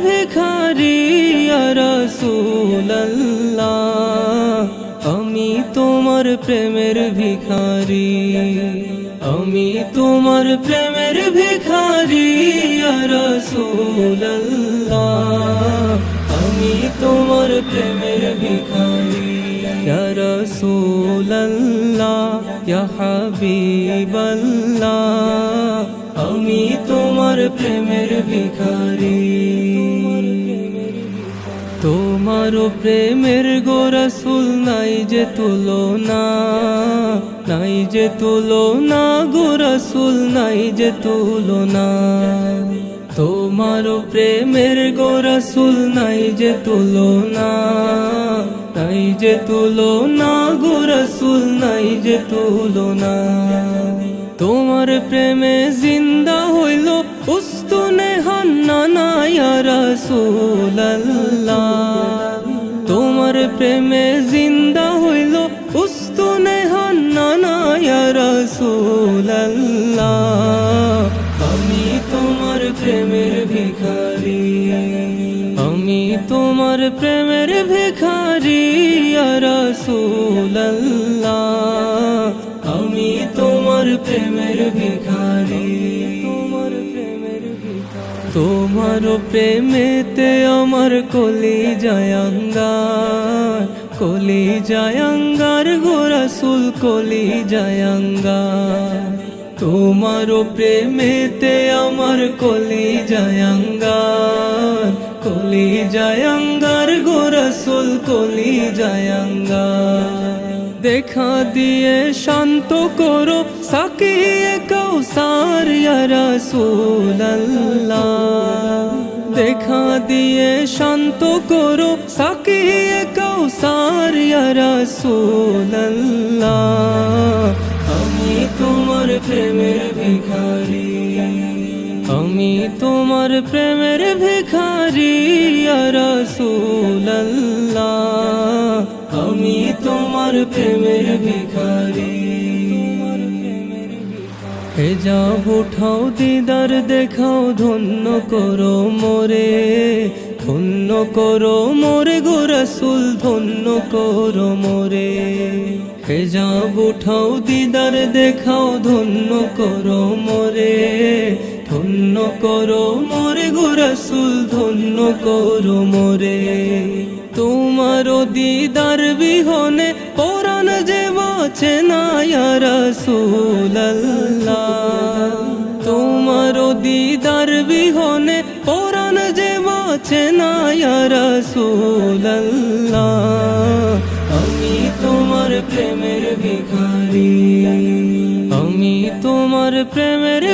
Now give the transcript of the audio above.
ভিখারি ইয়া রাসূলুল্লাহ, আমি তোমার প্রেমের ভিখারি, আমি তোমার প্রেমের ভিখারি ইয়া রাসূলুল্লাহ, আমি তোমার প্রেমের ভিখারি ইয়া রাসূলুল্লাহ, ইয়া হাবিবাল্লাহ, আমি তোমার প্রেমের ভিখারি। তোমার প্রেমের গো রাসূল নাই যে তুলনা, নাই যে তুলনা গো রাসূল নাই যে তুলনা, তোমার প্রেমের গো রাসূল নাই যে তুলনা, নাই যে তুলনা গো রাসূল নাই যে তুলনা। তোমার প্রেমে জিন্দা হইল উস্তুনে হান্নানা ইয়া রাসূলুল্লাহ, তোমার প্রেমে জিন্দা হইল উস্তুনে হান্নানা ইয়া রাসূলুল্লাহ, আমি তোমার প্রেমের ভিখারি, আমি তোমার প্রেমের ভিখারি ইয়া রাসূলুল্লাহ, আমি তোমার প্রেমের ভিখারি। তোমার প্রেমেতে আমার কলি জায়াঙ্গার, কলি জায়াঙ্গার গো রাসূল কলি জায়াঙ্গার, তোমার প্রেমেতে আমার কলি জায়াঙ্গার, কলি জায়াঙ্গার গো রাসূল কলি জায়াঙ্গার। দেখা দিয়ে শান্ত করো সাকিয়ে কাউসার ইয়া রাসূলুল্লাহ, দেখা দিয়ে শান্ত করো সাকিয়ে কাউসার ইয়া রাসূলুল্লাহ, আমি তোমার প্রেমের ভিখারি, আমি তোমার প্রেমের ভিখারি ইয়া রাসূলুল্লাহ, আমি তোমার প্রেমের ভিখারি। হেজাব উঠাও দিদার দেখাও ধন্য করো মোরে, ধন্য করো মোরে গো রাসূল ধন্য করো মোরে। হেজাব উঠাও দিদার দেখাও ধন্য করো মোরে, ধন্য করো মোরে গো রাসূল ধন্য করো মোরে। তোমার দিদার বিহনে পরাণ যে বাঁচে না ইয়া রাসূলুল্লাহ, তোমার দিদার বিহনে পরাণ যে বাঁচে না ইয়া রাসূলুল্লাহ, আমি তোমার প্রেমের ভিখারি, আমি তোমার প্রেমের